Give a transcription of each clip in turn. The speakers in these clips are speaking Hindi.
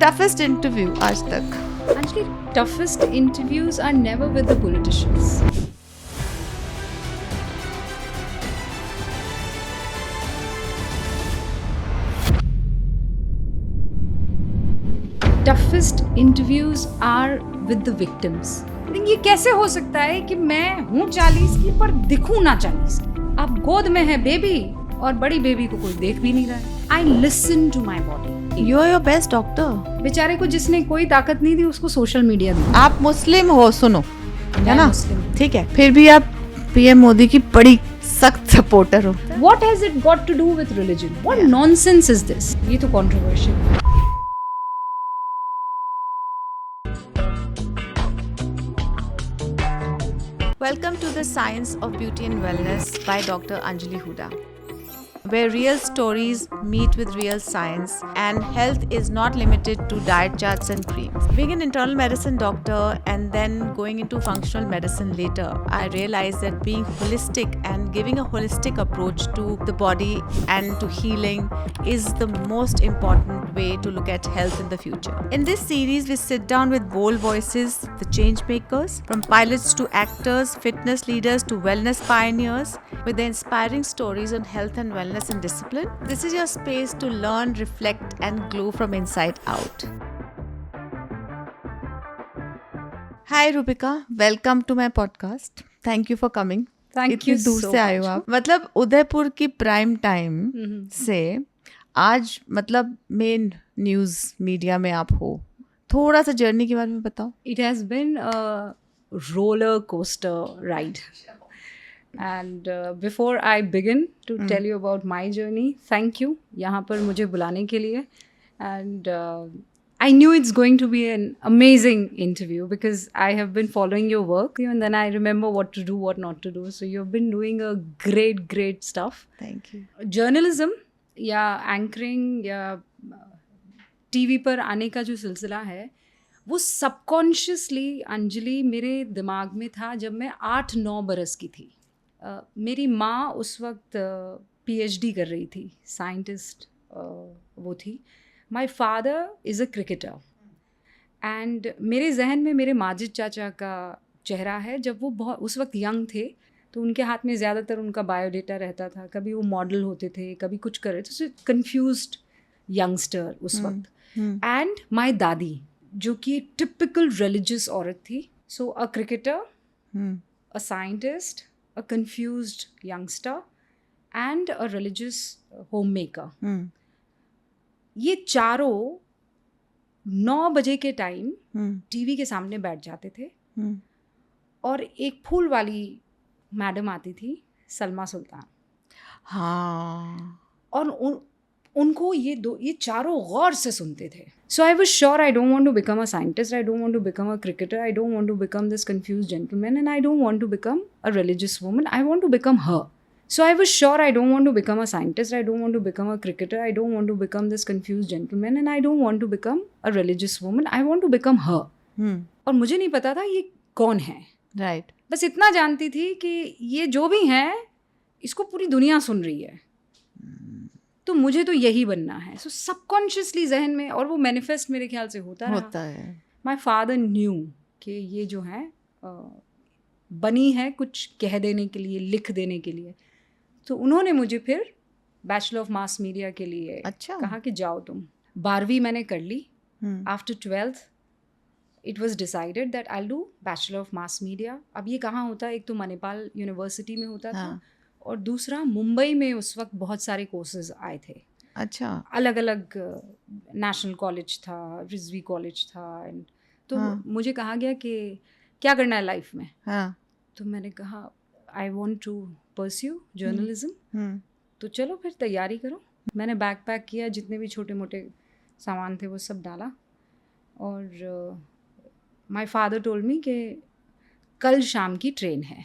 toughest interview आज तक? Actually, toughest interviews are never with the politicians. Toughest interviews are with the victims. लेकिन ये कैसे हो सकता है कि मैं हूँ 40 की पर दिखूँ ना 40 की? अब गोद में है बेबी और बड़ी बेबी को कोई देख भी नहीं रहा है. I listen to my body. You are your best doctor. बेचारे को जिसने कोई ताकत नहीं दी उसको सोशल मीडिया दी. आप मुस्लिम हो, सुनो, है ना? मुस्लिम. ठीक है, फिर भी आप पीएम मोदी की बड़ी सख्त सपोर्टर हो. What has it got to do with religion? What nonsense is this? ये तो controversial. Welcome to the Science of Beauty and Wellness by Dr. Anjali Huda, where real stories meet with real science and health is not limited to diet charts and creams. Being an internal medicine doctor and then going into functional medicine later, I realized that being holistic and giving a holistic approach to the body and to healing is the most important way to look at health in the future. In this series, we sit down with bold voices, the change makers, from pilots to actors, fitness leaders to wellness pioneers, with their inspiring stories on health and wellness and discipline. This is your space to learn, reflect, and glow from inside out. Hi Rupika, welcome to my podcast. Thank you for coming. Thank you दूर so से आए हो much. आप. मतलब उदयपुर की प्राइम टाइम से आज मतलब मेन न्यूज़ मीडिया में आप हो. थोड़ा सा जर्नी के बारे में बताओ. It has been a roller coaster ride. And before I begin to tell you about my journey, thank you यहाँ पर मुझे बुलाने के लिए. And I knew it's going to be an amazing interview because I have been following your work and then I remember what to do, what not to do. So you've been doing a great stuff. Thank you. Journalism या एंकरिंग या टीवी पर आने का जो सिलसिला है वो सबकॉन्शियसली अंजलि मेरे दिमाग में था जब मैं 8-9 बरस की थी. मेरी माँ उस वक्त पीएचडी कर रही थी, साइंटिस्ट वो थी. My father is a cricketer and मेरे जहन में मेरे माजिद चाचा का चेहरा है. जब वो बहुत उस वक्त यंग थे तो उनके हाथ में ज़्यादातर उनका बायोडेटा रहता था. कभी वो मॉडल होते थे, कभी कुछ कर रहे थे. कन्फ्यूज्ड यंगस्टर उस वक्त. एंड माय दादी जो कि टिपिकल रिलीजियस औरत थी. So a cricketer, a scientist, a confused youngster and a religious homemaker. ये चारों 9 बजे के टाइम टीवी के सामने बैठ जाते थे और एक फूल वाली मैडम आती थी, सलमा सुल्तान. हाँ. और उनको ये चारों गौर से सुनते थे. So I was sure I don't want to become a scientist, I don't want to become a cricketer, I don't want to become this confused gentleman, and I don't want to become a religious woman, I want to become her. So I was sure I don't want to become a scientist, I don't want to become a cricketer, I don't want to become this confused gentleman, and I don't want to become a religious woman, I want to become her. और मुझे नहीं पता था ये कौन है. Right. बस इतना जानती थी कि ये जो भी है इसको पूरी दुनिया सुन रही है, तो मुझे तो यही बनना है. सो सबकॉन्शियसली जहन में, और वो मैनिफेस्ट मेरे ख्याल से होता है. माय फादर न्यू कि ये जो है बनी है कुछ कह देने के लिए, लिख देने के लिए. तो उन्होंने मुझे फिर बैचलर ऑफ मास मीडिया के लिए कहा कि जाओ तुम. 12वीं मैंने कर ली. After 12th it was decided that I do bachelor of mass media. अब ये कहाँ होता है? एक तो मणिपाल यूनिवर्सिटी में होता था और दूसरा मुंबई में उस वक्त बहुत सारे कोर्सेज आए थे. अच्छा. अलग अलग नेशनल कॉलेज था, रिजवी कॉलेज था. एंड तो मुझे कहा गया कि क्या करना है लाइफ में. तो मैंने कहा I want to pursue journalism. तो चलो फिर तैयारी करो. मैंने बैग पैक किया, जितने भी छोटे मोटे सामान थे वो सब डाला. और माय फादर टोल्ड मी कि कल शाम की ट्रेन है.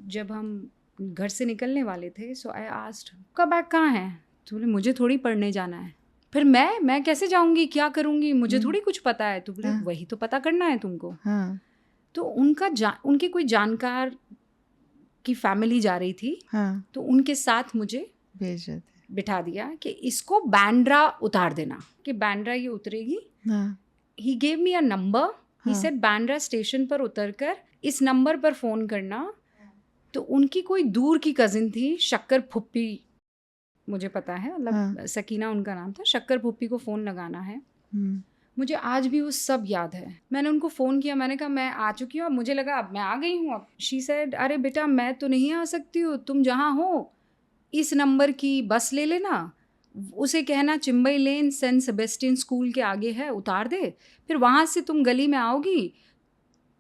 जब हम घर से निकलने वाले थे, सो आई आस्क्ड आपका बैग कहाँ है? तो बोले मुझे थोड़ी पढ़ने जाना है. फिर मैं कैसे जाऊँगी, क्या करूँगी, मुझे थोड़ी कुछ पता है. तो बोले वही तो पता करना है तुमको. तो उनके कोई जानकार की फैमिली जा रही थी, तो उनके साथ मुझे भेज रहे थे. बिठा दिया कि इसको बांद्रा उतार देना, कि बांद्रा ये उतरेगी. हाँ. He gave me a number. ही हाँ. सेड बांद्रा स्टेशन पर उतरकर इस नंबर पर फ़ोन करना. तो उनकी कोई दूर की कज़िन थी, शक्कर फुप्पी, मुझे पता है, मतलब हाँ. सकीना उनका नाम था. शक्कर फुप्पी को फ़ोन लगाना है. हम्म. मुझे आज भी वो सब याद है. मैंने उनको फ़ोन किया, मैंने कहा मैं आ चुकी हूँ. अब मुझे लगा अब मैं आ गई हूँ. अब शी सेड अरे बेटा मैं तो नहीं आ सकती हूँ, तुम जहाँ हो इस नंबर की बस ले लेना, उसे कहना चिम्बई लेन सेंट सेबेस्टियन स्कूल के आगे है, उतार दे. फिर वहाँ से तुम गली में आओगी,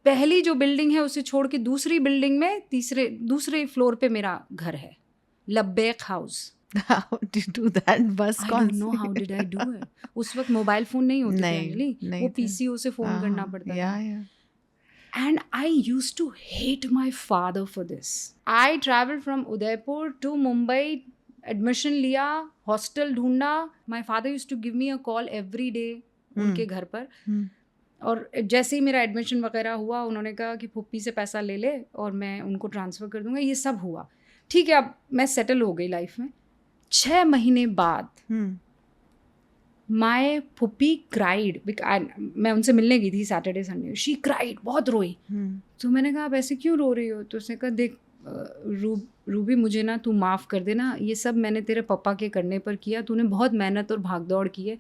पहली जो बिल्डिंग है उसे छोड़ के दूसरी बिल्डिंग में दूसरे फ्लोर पे मेरा घर है, लब्बैक house. How did you do that? बस I कौन don't know C? how did I do it. उस वक्त मोबाइल फ़ोन नहीं होते थे नहीं, अंजलि, नहीं वो थे. पीसीओ से फ़ोन करना पड़ता था. Yeah. And I used to hate my father for this. I traveled from Udaipur to Mumbai, admission लिया, हॉस्टल ढूंढा. My father use to give me a call every day उनके घर पर. और जैसे ही मेरा एडमिशन वगैरह हुआ, उन्होंने कहा कि फुप्पी से पैसा ले ले और मैं उनको ट्रांसफ़र कर दूंगा. ये सब हुआ, ठीक है. अब मैं सेटल हो गई लाइफ में. 6 महीने बाद माई फुप्पी क्राइड. मैं उनसे मिलने गई थी सैटरडे संडे. शी क्राइड, बहुत रोई. तो मैंने कहा आप ऐसे क्यों रो रही हो? तो उसने कहा देख रूबी, मुझे ना तू माफ़ कर देना, ये सब मैंने तेरे पापा के करने पर किया. तूने बहुत मेहनत और भागदौड़ की है.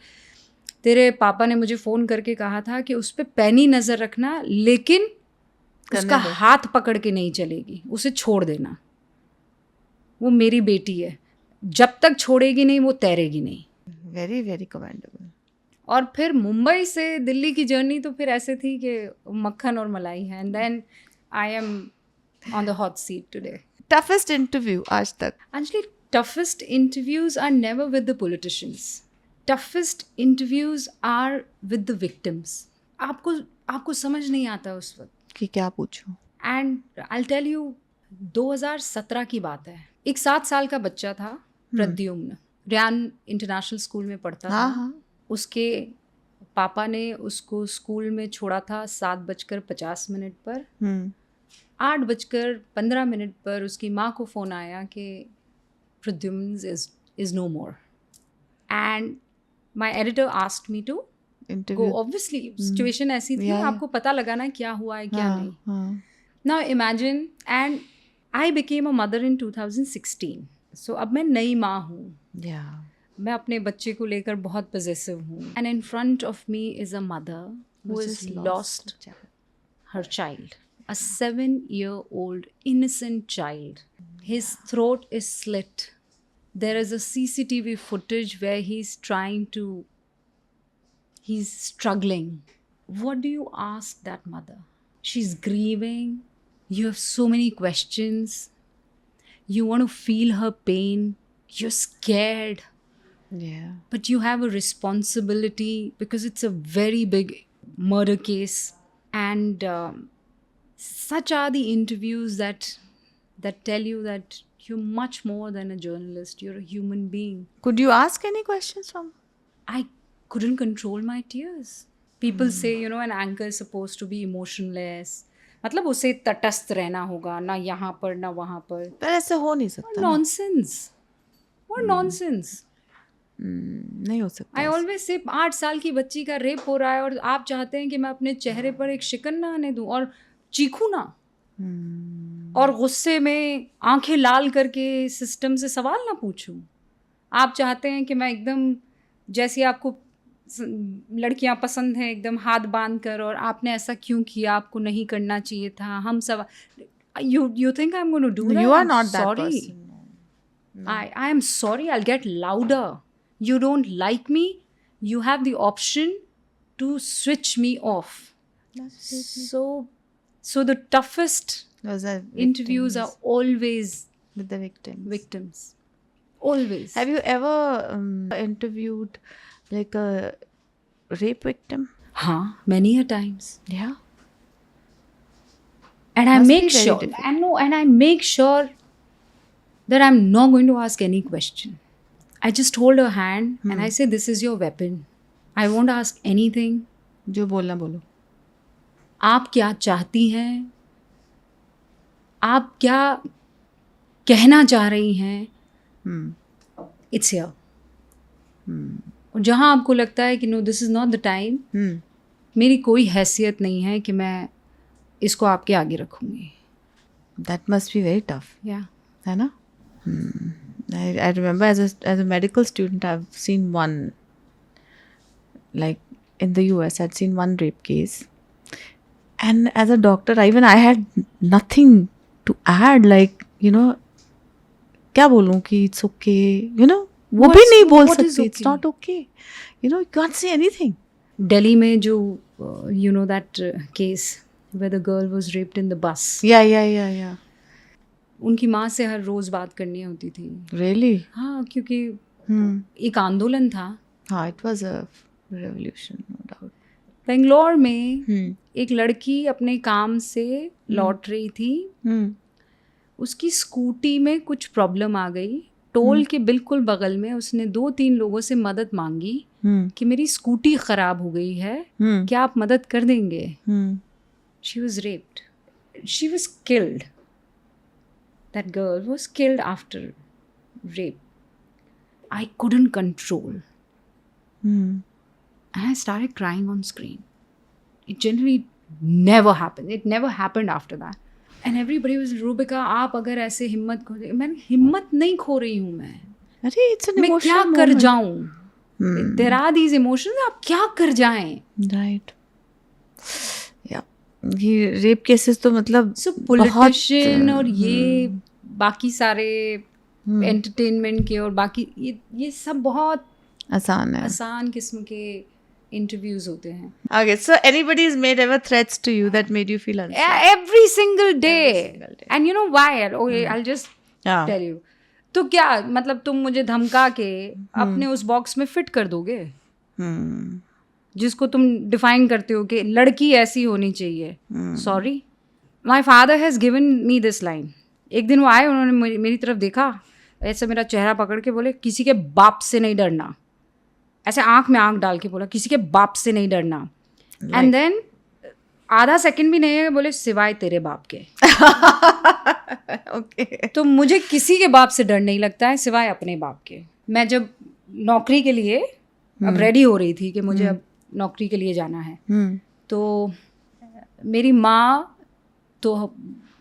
तेरे पापा ने मुझे फ़ोन करके कहा था कि उस पर पैनी नज़र रखना, लेकिन उसका हाथ पकड़ के नहीं चलेगी, उसे छोड़ देना. वो मेरी बेटी है, जब तक छोड़ेगी नहीं वो तैरेगी नहीं. Very very commendable. और फिर मुंबई से दिल्ली की जर्नी तो फिर ऐसे थी कि मक्खन और मलाई है. And then I am on the hot seat today. Toughest interview आज तक? Actually, toughest interviews are never with the politicians. Toughest interviews are with the victims. आपको समझ नहीं आता उस वक्त कि क्या पूछूं. And I'll tell you, 2017 की बात है. एक 7 साल का बच्चा था, प्रद्युम्न, रियान इंटरनेशनल स्कूल में पढ़ता था. उसके पापा ने उसको स्कूल में छोड़ा था 7:50 पर. 8:15 पर उसकी माँ को फ़ोन आया कि Pradyumna is no more. And my editor asked me to go. Obviously, situation ऐसी थी, आपको पता लगाना क्या हुआ है क्या नहीं. Now imagine, and I became a mother in 2016. So अब मैं नई माँ हूँ. मैं अपने बच्चे को लेकर बहुत possessive हूँ. And in front of me is a mother who has lost her child. A 7-year-old innocent child. His throat is slit. There is a CCTV footage where he's struggling. What do you ask that mother? She's grieving. You have so many questions. You want to feel her pain. You're scared. Yeah. But you have a responsibility because it's a very big murder case. And such are the interviews that tell you that you're much more than a journalist. You're a human being. Could you ask any questions from? I couldn't control my tears. People say, an anchor is supposed to be emotionless. मतलब उसे तटस्थ रहना होगा, ना यहाँ पर ना वहाँ पर. पर ऐसे हो नहीं सकता. Nonsense. What nonsense. नहीं हो सकता. I always say 8 साल की बच्ची का रेप हो रहा है और आप चाहते हैं कि मैं अपने चेहरे पर एक शिकन ना आने दूँ और चीखूं ना, और गुस्से में आंखें लाल करके सिस्टम से सवाल ना पूछूं. आप चाहते हैं कि मैं एकदम जैसी आपको लड़कियां पसंद हैं, एकदम हाथ बांध कर, और आपने ऐसा क्यों किया, आपको नहीं करना चाहिए था, हम सब. You think I'm going to do that? You are not that person. No. I am sorry. I'll get louder. You don't like me, you have the option to switch me off. So the toughest interviews are always with the victims. Always. Have you ever interviewed like a rape victim? Many a times. Yeah. And I make sure, and I make sure that I'm not going to ask any question. I just hold her hand and I say, this is your weapon. I won't ask anything. जो बोलना बोलो. आप क्या चाहती हैं, आप क्या कहना चाह रही हैं, इट्स हियर। और जहाँ आपको लगता है कि no this is not the time, मेरी कोई हैसियत नहीं है कि मैं इसको आपके आगे रखूँगी। That must be very tough, या है ना? I remember as a medical student, I've seen one, like in the US, I'd seen one rape case, and as a doctor, I had nothing to add. Like, क्या बोलूं कि it's okay, वो भी नहीं बोल what is सकती. It's okay? not okay. You can't say anything. Delhi में जो you know that case where the girl was raped in the bus, Yeah. उनकी माँ से हर रोज़ बात करनी होती थी। Really? हाँ, क्योंकि एक आंदोलन था। हाँ, it was a revolution, no doubt. Bangalore में एक लड़की अपने काम से लौट रही थी, उसकी स्कूटी में कुछ प्रॉब्लम आ गई, टोल के बिल्कुल बगल में उसने 2-3 लोगों से मदद मांगी कि मेरी स्कूटी ख़राब हो गई है, क्या आप मदद कर देंगे? She was raped. She was killed. That girl was killed after rape. I couldn't control. And I started crying on screen. It generally never happened. It never happened after that. And everybody was, Rubika, आप अगर ऐसे हिम्मत खो दे, मैं हिम्मत नहीं खो रही हूँ मैं। अरे it's an मैं क्या emotional कर moment. जाऊँ? There are these emotions. आप क्या कर जाएं? Right. Yeah. ये रेप केसेस तो मतलब So politician और ये बाकी सारे एंटरटेनमेंट के और बाकी ये सब बहुत आसान है. आसान किस्म के इंटरव्यूज होते हैं। Okay, so anybody's made ever threats to you that made you feel unsafe? Every single day. single day. And you know why? Okay, I'll just Yeah. tell you. तो क्या मतलब तुम मुझे धमका के अपने उस बॉक्स में फिट कर दोगे जिसको तुम डिफाइन करते हो कि लड़की ऐसी होनी चाहिए? Sorry, my father has given me this line. एक दिन वो आए, उन्होंने मेरी तरफ देखा, ऐसे मेरा चेहरा पकड़ के बोले, किसी के बाप से नहीं डरना। ऐसे आंख में आंख डाल के बोला, किसी के बाप से नहीं डरना। एंड देन आधा सेकंड भी नहीं है, बोले सिवाय तेरे बाप के। Okay. तो मुझे किसी के बाप से डर नहीं लगता है सिवाय अपने बाप के। मैं जब नौकरी के लिए अब रेडी हो रही थी कि मुझे अब नौकरी के लिए जाना है, तो मेरी माँ तो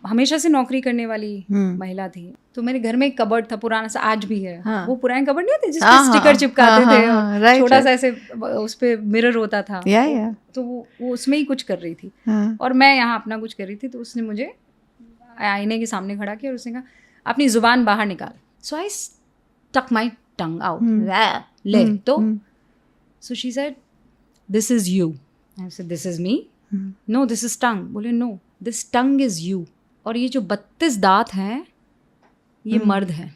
हमेशा से नौकरी करने वाली महिला थी, तो मेरे घर में एक कबर्ड था पुराना सा, आज भी है। वो पुराने कबर्ड नहीं होते जिस पे स्टिकर चिपकाते थे और छोटा सा ऐसे उस पे मिरर होता था। तो वो उसमें ही कुछ कर रही थी और मैं यहाँ अपना कुछ कर रही थी। तो उसने मुझे आईने के सामने खड़ा किया और उसने कहा, अपनी जुबान बाहर निकाल। सो I stuck my tongue out, ले तो। So she said, this is you. I said, this is me. No, this is tongue. बोले, no, this tongue is you. और ये जो 32 दांत हैं, ये मर्द है।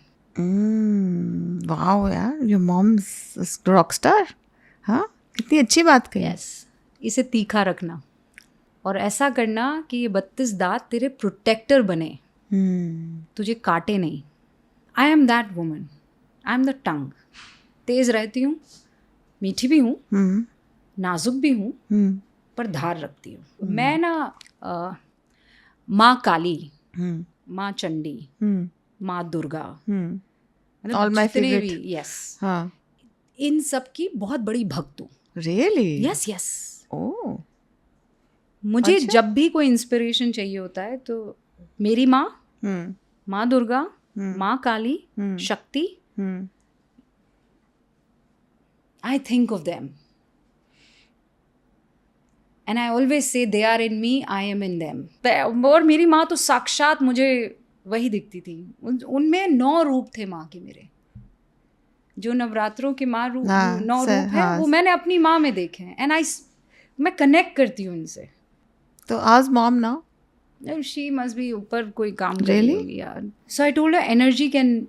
वाओ यार, योर मॉम्स रॉकस्टार। हाँ, कितनी अच्छी बात कही। यस, इसे तीखा रखना और ऐसा करना कि ये 32 दांत तेरे प्रोटेक्टर बने, तुझे काटे नहीं। I am that woman, I am the tongue. तेज रहती हूँ, मीठी भी हूँ, नाजुक भी हूँ, पर धार रखती हूँ। मैं ना माँ काली, माँ चंडी, माँ दुर्गा, All my जितने favorite. भी, यस, हाँ, इन सब की बहुत बड़ी भक्त हूँ। really? Yes yes. Oh. मुझे जब भी कोई इंस्पिरेशन चाहिए होता है तो मेरी माँ, माँ दुर्गा, माँ Kali, Shakti, I think of them and I always say they are in me, I am in them. और मेरी माँ तो साक्षात मुझे वही दिखती थी। उनमें 9 रूप थे माँ के। मेरे जो नवरात्रों के माँ रूप, 9 रूप है, वो मैंने अपनी माँ में देखे हैं एंड मैं कनेक्ट करती हूँ इनसे। तो आज मॉम ना, शी मस्ट बी ऊपर कोई काम कर रही होगी यार। So I told her, energy can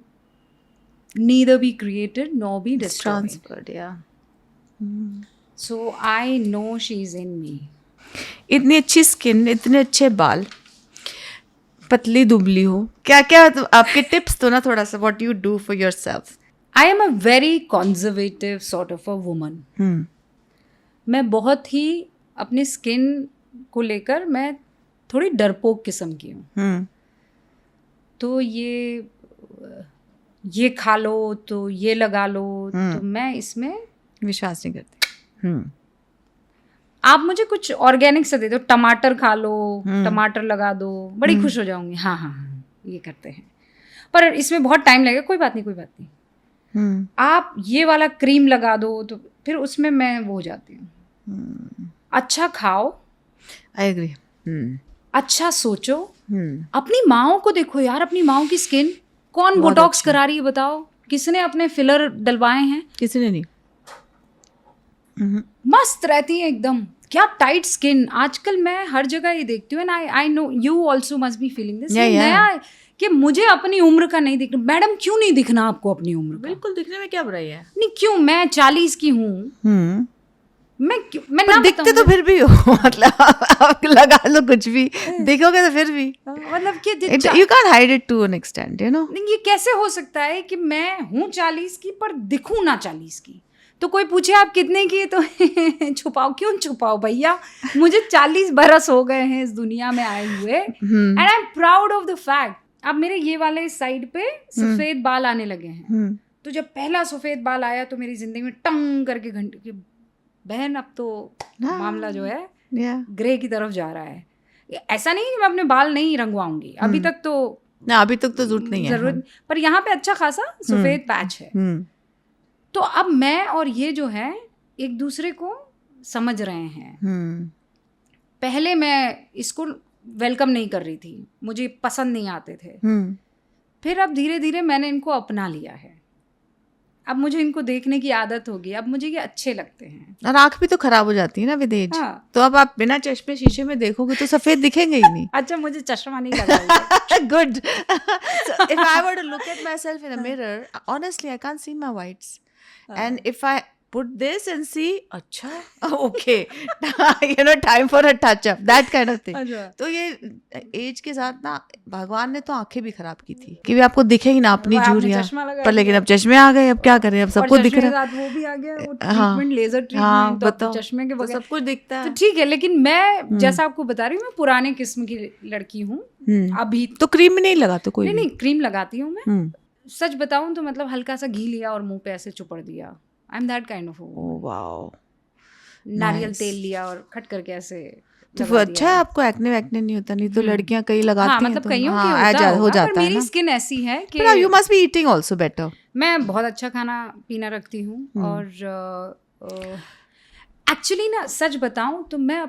neither be created nor be destroyed. So I know she is in me. इतनी अच्छी स्किन, इतने अच्छे बाल, पतली दुबली हो, क्या क्या तो आपके टिप्स तो ना थोड़ा सा, what you do for yourself? I am a very conservative sort of a woman. मैं बहुत ही अपनी स्किन को लेकर मैं थोड़ी डरपोक किस्म की हूँ। तो ये ये खा लो तो ये लगा लो, तो मैं इसमें विश्वास नहीं करती। आप मुझे कुछ ऑर्गेनिक से दे दो, टमाटर खा लो, टमाटर लगा दो, बड़ी खुश हो जाऊंगी। हाँ हाँ हाँ, ये करते हैं, पर इसमें बहुत टाइम लगेगा। कोई बात नहीं, कोई बात नहीं। आप ये वाला क्रीम लगा दो, तो फिर उसमें मैं वो हो जाती हूँ। अच्छा खाओ, आई एग्री। अच्छा सोचो। अपनी माओ को देखो यार, अपनी माओ की स्किन कौन बोटॉक्स करा रही है बताओ? किसने अपने फिलर डलवाए हैं? किसी ने नहीं। मस्त रहती है एकदम, क्या टाइट स्किन। आजकल मैं हर जगह ये देखती हूँ, and I know you also must be feeling this. नया है कि मुझे अपनी उम्र का नहीं दिखना। मैडम क्यों नहीं दिखना आपको अपनी उम्र का? बिल्कुल, दिखने में क्या बुराई है? नहीं क्यों, मैं 40 की हूँ, मैं ना दिखते तो फिर भी हो, मतलब आप लगा लो कुछ भी, देखोगे तो फिर भी, मतलब कि you can hide it to an extent, you know. ये कैसे हो सकता है कि मैं हूँ 40 की पर दिखूँ ना 40 की? तो कोई पूछे आप कितने की, तो छुपाओ। क्यों छुपाओ भैया, मुझे 40 बरस हो गए हैं इस दुनिया में आए हुए, and I am proud of the fact. अब मेरे ये वाले साइड पे सफेद बाल आने लगे हैं, तो जब पहला सफेद बाल आया तो मेरी जिंदगी में टंग करके घंटे की बहन, अब तो मामला जो है ग्रे की तरफ जा रहा है। ऐसा नहीं कि मैं अपने बाल नहीं रंगवाऊंगी, अभी तक तो ना, अभी तक तो जरूरत नहीं है जरूरत, पर यहाँ पे अच्छा खासा सफेद पैच है। तो अब मैं और ये जो है एक दूसरे को समझ रहे हैं। पहले मैं इसको वेलकम नहीं कर रही थी, मुझे पसंद नहीं आते थे। फिर अब धीरे धीरे मैंने इनको अपना लिया है। अब मुझे इनको देखने की आदत होगी, अब मुझे ये अच्छे लगते हैं। और आंख भी तो खराब हो जाती है ना विद एज। हाँ। तो अब आप बिना चश्मे शीशे में देखोगे तो सफेद दिखेंगे ही नहीं। अच्छा, मुझे चश्मा नहीं लगा। Good. If I were to look at myself in a mirror, honestly I can't see my whites, and if I put this and see, अच्छा, okay, you know, time for a touch up, that kind of thing. तो ये एज के साथ ना भगवान ने तो आंखें भी खराब की थी कि भी आपको दिखेगी ना अपनी झुर्रियां, पर लेकिन अब चश्मे आ गए, अब क्या करें, अब सबको दिख रहा है। वो भी आ गया, वो ट्रीटमेंट, लेजर ट्रीटमेंट, तो चश्मे के बगैर सब कुछ दिखता है। तो ठीक है, लेकिन मैं जैसा आपको बता रही हूँ, मैं पुराने किस्म की लड़की हूँ अभी। तो क्रीम नहीं लगाते कोई? नहीं, क्रीम लगाती हूँ मैं। सच बताऊँ तो मतलब हल्का सा घी लिया और मुंह पे ऐसे चुपड़ दिया। I'm that kind of a woman. Oh wow. नारियल तेल लिया और खट करके ऐसे। तो वो अच्छा है, आपको एक्ने वैक्ने नहीं होता? नहीं तो लड़कियां कई लगाती हैं, मतलब कईयों की होता हो जाता है ना। मेरी स्किन ऐसी है कि you must be eating also better. मैं बहुत अच्छा खाना पीना रखती हूँ, और एक्चुअली ना सच बताऊँ तो मैं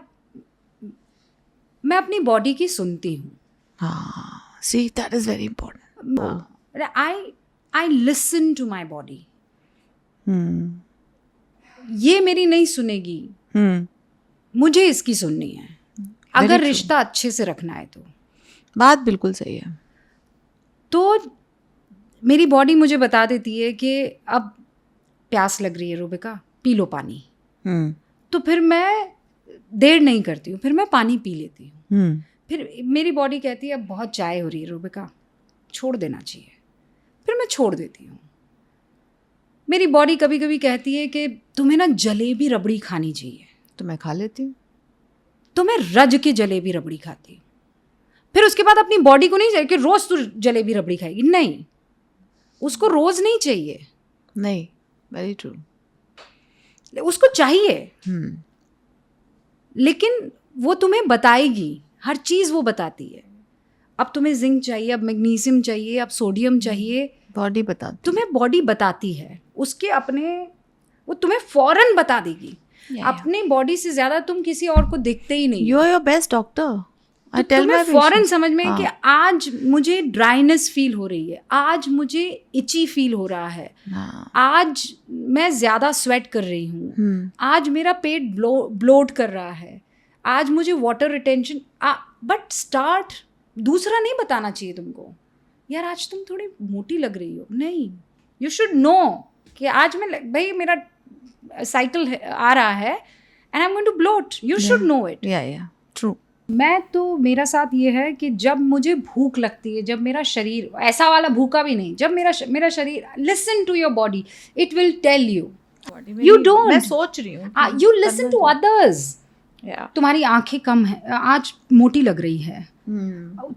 अपनी बॉडी की सुनती हूँ। हाँ, see, that is very important. I listen to my body. ये मेरी नहीं सुनेगी, मुझे इसकी सुननी है, अगर रिश्ता अच्छे से रखना है तो। बात बिल्कुल सही है। तो मेरी बॉडी मुझे बता देती है कि अब प्यास लग रही है रूबिका, पी लो पानी। तो फिर मैं देर नहीं करती हूँ, फिर मैं पानी पी लेती हूँ। फिर मेरी बॉडी कहती है अब बहुत चाय हो रही है रूबिका, छोड़ देना चाहिए, फिर मैं छोड़ देती हूँ। मेरी बॉडी कभी कभी कहती है कि तुम्हें ना जलेबी रबड़ी खानी चाहिए, तो मैं खा लेती हूँ। तो मैं रज के जलेबी रबड़ी खाती हूँ। फिर उसके बाद अपनी बॉडी को नहीं चाहिए कि रोज तू जलेबी रबड़ी खाएगी, नहीं, उसको रोज नहीं चाहिए। नहीं, वेरी ट्रू, उसको चाहिए, लेकिन वो तुम्हें बताएगी, हर चीज वो बताती है। अब तुम्हें जिंक चाहिए, अब मैग्नीशियम चाहिए, अब सोडियम चाहिए, बॉडी बताती, तुम्हें बॉडी बताती है। उसके अपने वो तुम्हें फौरन बता देगी। अपनी बॉडी से ज्यादा तुम किसी और को देखते ही नहीं। You are your best doctor. तो तुम्हें फौरन समझ में कि आज मुझे ड्राइनेस फील हो रही है, आज मुझे इची फील हो रहा है, आज मैं ज्यादा स्वेट कर रही हूँ, आज मेरा पेट ब्लोट कर रहा है, आज मुझे वाटर रिटेंशन। बट स्टार्ट, दूसरा नहीं बताना चाहिए तुमको, यार आज तुम थोड़ी मोटी लग रही हो, नहीं, यू शुड नो कि आज मैं, भाई मेरा साइकिल आ रहा है and I am going to bloat, you should know it. Yeah true. मैं तो, मेरा साथ ये है कि जब मुझे भूख लगती है, जब मेरा शरीर, ऐसा वाला भूखा भी नहीं, जब मेरा शरीर, listen to your body, it will tell you. You don't, मैं सोच रही हूँ, यू लिसन टू अदर्स। तुम्हारी आंखें कम है, आज मोटी लग रही है,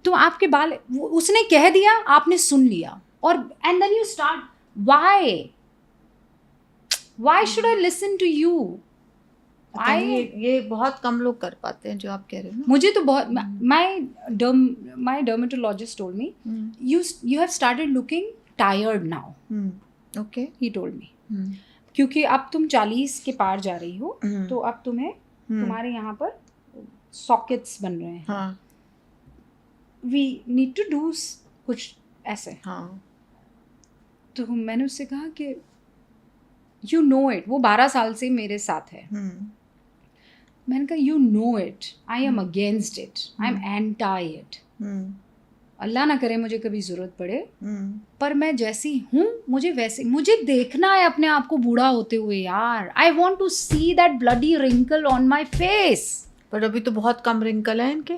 तो आपके बाल, उसने कह दिया, आपने सुन लिया, और and then you start, why should I listen to you? ये बहुत कम लोग कर पाते हैं जो आप कह रहे हो ना. मुझे तो बहुत, my dermatologist told me, you have started looking tired now. Okay. He told me. क्योंकि अब तुम 40 के पार जा रही हो, तो अब तुम्हें तुम्हारे यहाँ पर सॉकेट्स बन रहे हैं. हाँ. We need to do कुछ ऐसे. हाँ. तो मैंने उससे कहा कि you know it, वो 12 साल से मेरे साथ है. मैंने कहा you know it, I am against it, I am anti it. अल्लाह ना करे मुझे कभी ज़रूरत पड़े, पर मैं जैसी हूँ मुझे वैसे, मुझे देखना है अपने आप को बूढ़ा होते हुए यार. I want to see that bloody wrinkle on my face. पर अभी तो बहुत कम रिंकल है इनके.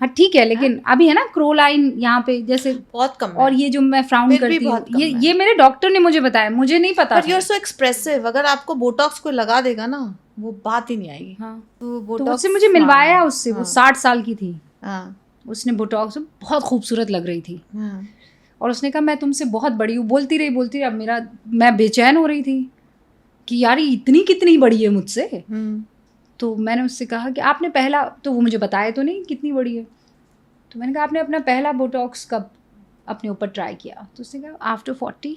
हाँ ठीक है, लेकिन अभी है ना क्रो लाइन यहाँ पे जैसे बहुत कम है. और ये जो मैं फ्राउन करती हूँ, ये मेरे डॉक्टर ने मुझे बताया, मुझे नहीं पता. But you are so expressive. अगर आपको बोटॉक्स को लगा देगा ना, वो बात ही नहीं आएगी. हाँ. तो बोटॉक्स उससे मुझे मिलवाया उससे. वो 60 साल की थी. हाँ. उसने बोटॉक्स, बहुत खूबसूरत लग रही थी. और उसने कहा मैं तुमसे बहुत बड़ी हूँ. बोलती रही. अब मैं बेचैन हो रही थी कि यार ये इतनी कितनी बड़ी है मुझसे. तो मैंने उससे कहा कि आपने पहला, तो वो मुझे बताया तो नहीं कितनी बड़ी है. तो मैंने कहा आपने अपना पहला बोटॉक्स कब अपने ऊपर ट्राई किया? तो उसने कहा आफ्टर 40.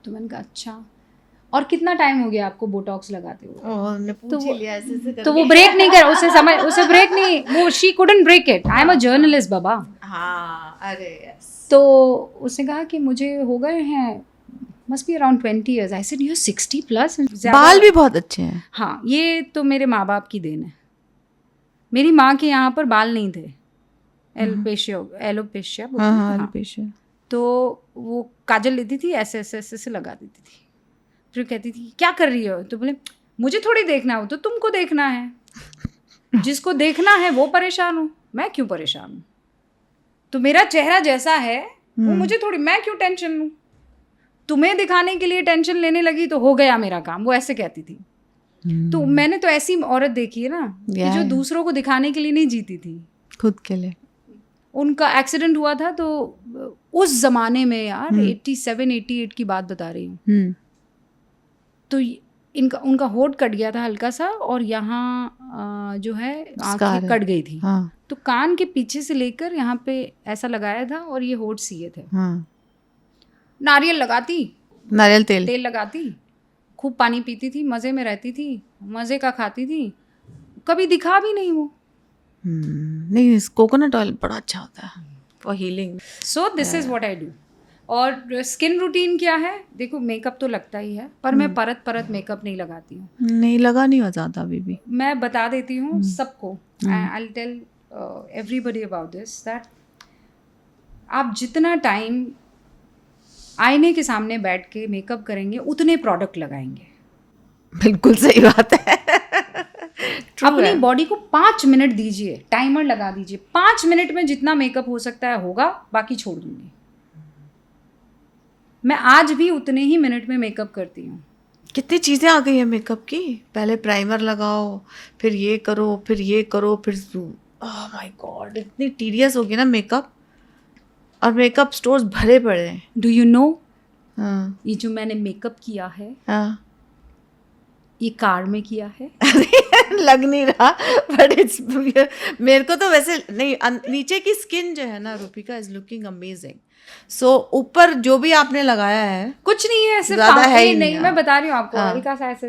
तो मैंने कहा अच्छा, और कितना टाइम हो गया आपको बोटॉक्स लगाते हुए? तो वो ब्रेक नहीं कर, उसे ब्रेक नहीं, वो she couldn't break it. I am a journalist बाबा. हाँ. अरे यस. तो उसने कहा कि मुझे हो गए हैं must be around 20 years. I said, you're 60 plus. बाल भी बहुत अच्छे हैं. हाँ, ये तो मेरे माँ बाप की देन है. मेरी माँ के यहाँ पर बाल नहीं थे. एलोपेशिया. तो वो काजल लेती थी, ऐसे लगा देती थी. फिर कहती थी क्या कर रही हो? तो बोले मुझे थोड़ी देखना हो, तो तुमको देखना है. जिसको देखना है वो परेशान हो, मैं क्यों परेशान हूँ? तो मेरा चेहरा जैसा है वो मुझे थोड़ी, मैं क्यों टेंशन लूँ? तुम्हें दिखाने के लिए टेंशन लेने लगी तो हो गया मेरा काम. वो ऐसे कहती थी. तो मैंने तो ऐसी औरत देखी है ना कि जो दूसरों को दिखाने के लिए नहीं जीती थी, खुद के लिए. उनका एक्सीडेंट हुआ था तो उस जमाने में यार 87-88 की बात बता रही हूँ. तो उनका होठ कट गया था हल्का सा, और यहाँ जो है आँखें कट गई थी. हाँ. तो कान के पीछे से लेकर यहाँ पे ऐसा लगाया था और ये होठ सिए थे. हाँ. नारियल लगाती, नारियल तेल लगाती, खूब पानी पीती थी, मज़े में रहती थी, मज़े का खाती थी, कभी दिखा भी नहीं वो. नहीं, कोकोनट ऑयल बड़ा अच्छा होता है for healing. So this is what I do. और स्किन रूटीन क्या है? देखो मेकअप तो लगता ही है, पर मैं परत मेकअप नहीं लगाती हूँ. नहीं लगानी हो ज़्यादा अभी भी. मैं बता देती हूँ सबको. I will tell everybody about this, that आप जितना टाइम आईने के सामने बैठ के मेकअप करेंगे उतने प्रोडक्ट लगाएंगे. बिल्कुल सही बात है. अपनी बॉडी को 5 मिनट दीजिए, टाइमर लगा दीजिए. 5 मिनट में जितना मेकअप हो सकता है होगा, बाकी छोड़ दूंगी. मैं आज भी उतने ही मिनट में मेकअप करती हूँ. कितनी चीज़ें आ गई है मेकअप की. पहले प्राइमर लगाओ, फिर ये करो, फिर ये करो, फिर ओह माय गॉड, इतनी टीडियस हो गई ना मेकअप. और मेकअप स्टोर्स भरे पड़े हैं. डू यू नो, ये जो मैंने मेकअप किया है, ये कार में किया है. लग नहीं रहा, बट इट्स, मेरे को तो वैसे नहीं. नीचे की स्किन जो है ना रूपिका इज लुकिंग अमेजिंग. सो ऊपर जो भी आपने लगाया है कुछ नहीं है, सिर्फ ज़्यादा है ही नहीं. मैं बता रही हूँ आपको, हल्का सा ऐसे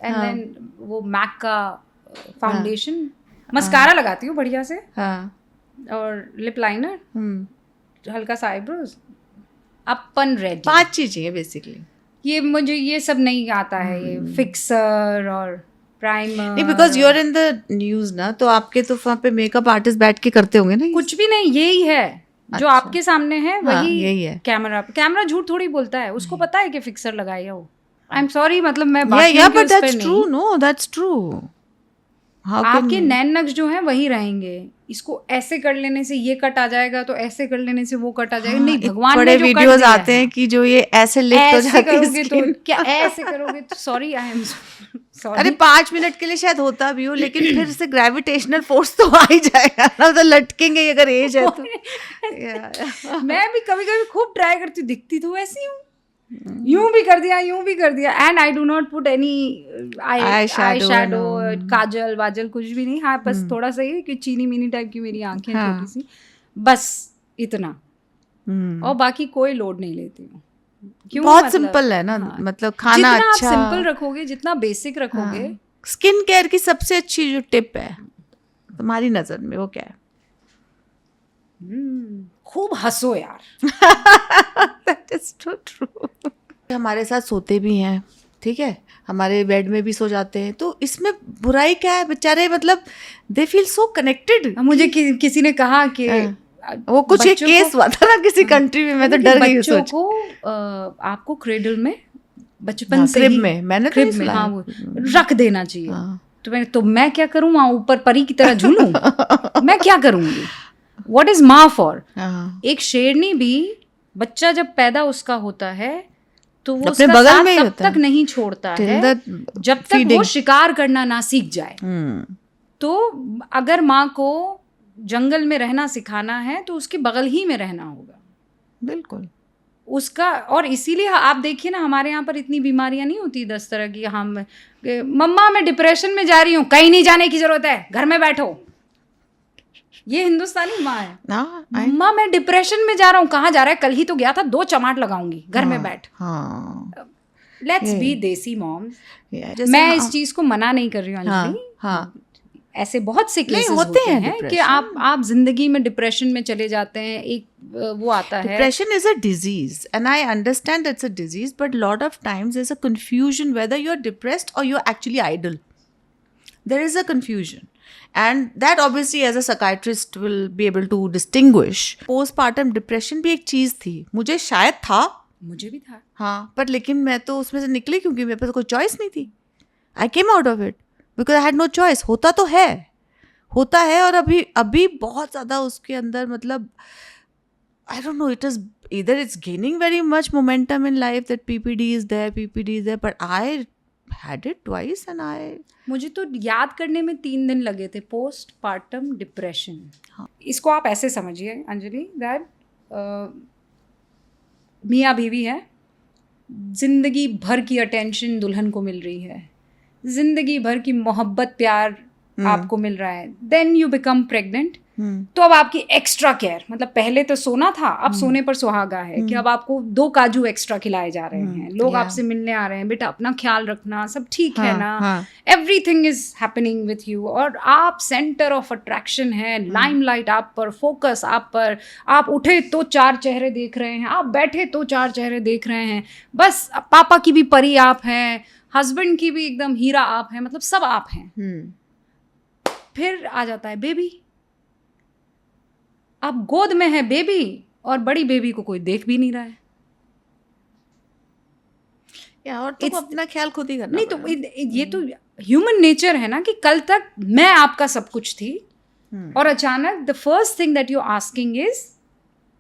एंड देन वो मैक का फाउंडेशन, मस्कारा लगाती हूँ बढ़िया से, और लिप लाइनर, हल्का सा आईब्रोज, अपन रेडी. 5 चीजें है बेसिकली. ये मुझे ये सब नहीं आता है, ये फिक्सर और प्राइमर. नहीं, because you are in the news ना, तो आपके तो वहाँ पे मेकअप आर्टिस्ट बैठ के करते होंगे ना. कुछ भी नहीं, यही है जो आपके सामने है, वही यही है. कैमरा झूठ थोड़ी बोलता है, उसको पता है कि फिक्सर लगाया हो. आई एम सॉरी, मतलब मैं but that's true. No, that's true. आपके नैन नक्श जो है वही रहेंगे. इसको ऐसे कर लेने से ये कट आ जाएगा, तो ऐसे कर लेने से वो कट आ जाएगा. नहीं, भगवान ने जो वीडियोस आते हैं कि जो ये ऐसे लिफ्ट हो जाती है, तो क्या ऐसे करोगे तो सॉरी, आई एम अरे 5 मिनट के लिए शायद होता भी हो, लेकिन फिर से ग्रेविटेशनल फोर्स तो आ ही जाएगा ना, तो लटकेंगे अगर एज है तो। मैं भी कभी कभी खूब ट्राई करती हूँ, दिखती तो ऐसी हूँ, यूं भी कर दिया, यूं भी कर दिया, and I do not put any eye shadow, काजल वाजल कुछ भी नहीं। हाँ, बस थोड़ा सा ही कि चीनी मीनी टाइप की मेरी आंखें छोटी सी, बस इतना, और बाकी कोई लोड नहीं लेती हूँ। क्यों? बहुत मतलब, सिंपल है ना, हाँ, मतलब खाना जितना अच्छा, आप सिंपल रखोगे, जितना बेसिक रखोगे। स्किन केयर की सबसे अच्छी जो टिप है तुम्हारी नजर में वो क्या है? खूब हंसो यार। That is so true. हमारे साथ सोते भी हैं, ठीक है, हमारे बेड में भी सो जाते हैं, तो इसमें बुराई क्या है? बेचारे मतलब दे फील सो कनेक्टेड। मुझे किसी ने कहा कि वो कुछ एक केस हुआ था ना किसी कंट्री में, मैं तो डर गई बच्चों सोच। को आपको क्रेडल में बचपन से क्रिब ही, में, मैंने तो क्रिब में, हाँ, वो रख देना चाहिए। तो मैं क्या करूँ, वहाँ ऊपर परी की तरह झूलूं? मैं क्या करूँगी? व्हाट इज माँ फॉर? एक शेरनी भी बच्चा जब पैदा उसका होता है तो वो अपने उसका बगल साथ में ही तब होता तक नहीं छोड़ता है जब तक feeding. वो शिकार करना ना सीख जाए। तो अगर माँ को जंगल में रहना सिखाना है तो उसके बगल ही में रहना होगा, बिल्कुल उसका। और इसीलिए आप देखिए ना, हमारे यहाँ पर इतनी बीमारियां नहीं होती 10 तरह की। हम मम्मा मैं डिप्रेशन में जा रही हूँ, कहीं नहीं जाने की जरूरत है, घर में बैठो। ये हिंदुस्तानी माँ है। मम्मा मैं डिप्रेशन में जा रहा हूँ, कहाँ जा रहा है? कल ही तो गया था, 2 चमाट लगाऊंगी, घर में बैठ। लेट्स बी देसी मॉम्स। मैं इस चीज को मना नहीं कर रही हूँ अंजलि, ऐसे बहुत से केसेस होते हैं कि आप जिंदगी में डिप्रेशन में चले जाते हैं। एक वो आता है, depression is a disease and I understand it's a disease, but lot of times there's a confusion whether you're depressed or you're actually idle. There is a confusion, and that obviously as a psychiatrist will be able to distinguish. Postpartum depression भी एक चीज थी, मुझे शायद था, मुझे भी था, हाँ, पर लेकिन मैं तो उसमें से निकली क्योंकि मेरे पास कोई चॉइस नहीं थी। I came out of it because I had no choice. होता तो है, होता है, और अभी बहुत ज़्यादा उसके अंदर, मतलब I don't know, it is either it's gaining very much momentum in life that PPD is there, but I had it twice and मुझे तो याद करने में 3 दिन लगे थे। पोस्ट पार्टम डिप्रेशन, इसको आप ऐसे समझिए अंजलि, दैट मियाँ बीवी है, जिंदगी भर की अटेंशन दुल्हन को मिल रही है, जिंदगी भर की मोहब्बत प्यार आपको मिल रहा है, देन यू बिकम प्रेग्नेंट। तो अब आपकी एक्स्ट्रा केयर, मतलब पहले तो सोना था, अब सोने पर सुहागा है कि अब आपको 2 काजू एक्स्ट्रा खिलाए जा रहे हैं, लोग आपसे मिलने आ रहे हैं, बेटा अपना ख्याल रखना, सब ठीक है ना, everything is happening with you, और आप सेंटर ऑफ अट्रैक्शन है, लाइमलाइट आप पर, फोकस आप पर, आप उठे तो 4 चेहरे देख रहे हैं, आप बैठे तो 4 चेहरे देख रहे हैं, बस पापा की भी परी आप हैं, हस्बैंड की भी एकदम हीरा आप हैं, मतलब सब आप हैं। फिर आ जाता है बेबी, अब गोद में है बेबी, और बड़ी बेबी को कोई देख भी नहीं रहा है, और तुम अपना ख्याल खुद ही करना। नहीं तो ये तो ह्यूमन नेचर है ना, कि कल तक मैं आपका सब कुछ थी, और अचानक the first thing that you asking is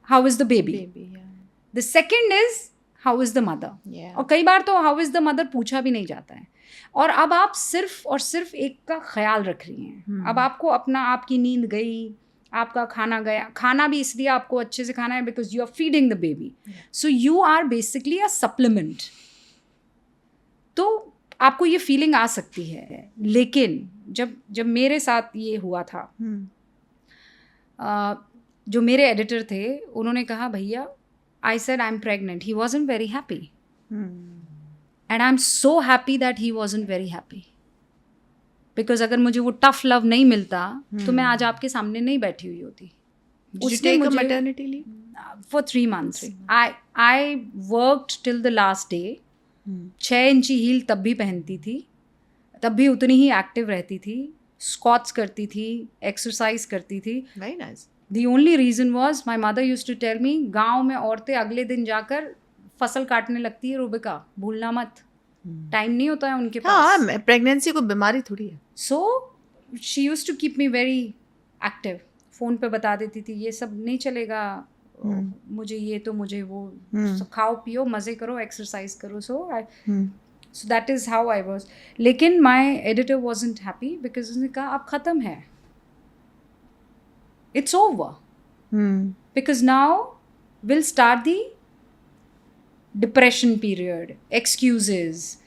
how is the baby, the second is how is the mother, और कई बार तो हाउ इज द मदर पूछा भी नहीं जाता है, और अब आप सिर्फ और सिर्फ एक का ख्याल रख रही हैं। अब आपको अपना, आपकी नींद गई, आपका खाना गया, खाना भी इसलिए आपको अच्छे से खाना है because you are feeding the baby, so you are basically a supplement. तो आपको ये फीलिंग आ सकती है, लेकिन जब मेरे साथ ये हुआ था, जो मेरे एडिटर थे उन्होंने कहा भैया, I said I am pregnant, he wasn't very happy, and I am so happy that he wasn't very happy, because अगर मुझे वो टफ लव नहीं मिलता तो मैं आज आपके सामने नहीं बैठी हुई होती। उसने मुझे maternity leave for 3 months, I worked till the last day. 6 इंची हील तब भी पहनती थी, तब भी उतनी ही एक्टिव रहती थी, स्क्वाट्स करती थी, एक्सरसाइज करती थी। Very nice. The only reason was my mother use to tell me, गाँव में औरतें अगले दिन जाकर फसल काटने लगती है, रुबिका भूलना मत, टाइम नहीं होता है उनके पास। हाँ, प्रेगनेंसी को बीमारी थोड़ी है। So she use to keep me very active, phone पे बता देती थी ये सब नहीं चलेगा, मुझे ये तो मुझे वो, खाओ पियो मज़े करो एक्सरसाइज करो। So so that is how I was. लेकिन my editor wasn't happy because उसने कहा अब ख़त्म है, it's over, because now will start the depression period, excuses,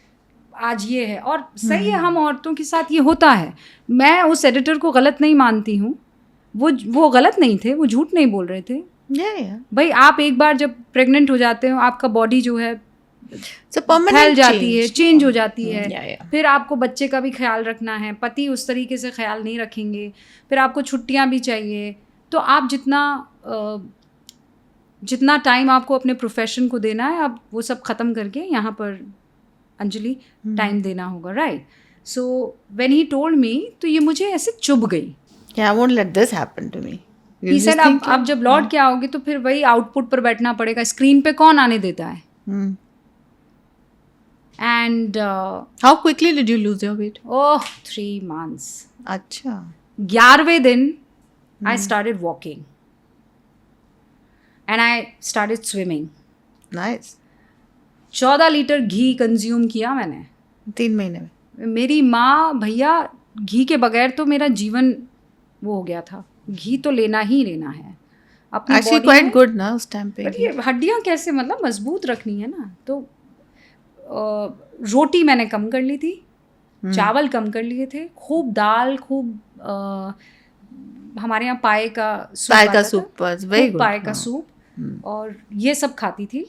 आज ये है. और सही है, हम औरतों के साथ ये होता है. मैं उस एडिटर को गलत नहीं मानती हूँ, वो गलत नहीं थे, वो झूठ नहीं बोल रहे थे. भाई आप एक बार जब प्रेग्नेंट हो जाते हो, आपका बॉडी जो है फैल जाती है, चेंज हो जाती है. फिर आपको बच्चे का भी ख्याल रखना है, पति उस तरीके से ख्याल नहीं रखेंगे, फिर आपको छुट्टियां भी चाहिए. तो आप जितना टाइम आपको अपने प्रोफेशन को देना है, अब वो सब ख़त्म करके यहाँ पर अंजलि टाइम देना होगा, right. So when he told me, तो ये मुझे ऐसे चुभ गई. I won't let this happen to me. He said, अब जब लौट के आओगे तो फिर वही आउटपुट पर बैठना पड़ेगा, स्क्रीन पे कौन आने देता है. And How quickly did you lose your weight? 3 months. अच्छा. 11वें दिन I started walking and I started swimming. Nice. 14 litre ghee consume किया मैंने 3 महीने में. मेरी माँ, भैया, घी के बगैर तो मेरा जीवन वो हो गया था. घी तो लेना ही लेना है अपनी Actually body quite में. good ना उस टाइम पे. But ये हड्डियाँ कैसे, मतलब मजबूत रखनी है ना. तो रोटी मैंने कम कर ली थी, चावल कम कर लिए थे, खूब दाल, खूब हमारे यहाँ पाए का सूप, पाए का सूप was very good. पाए का सूप, और ये सब खाती थी.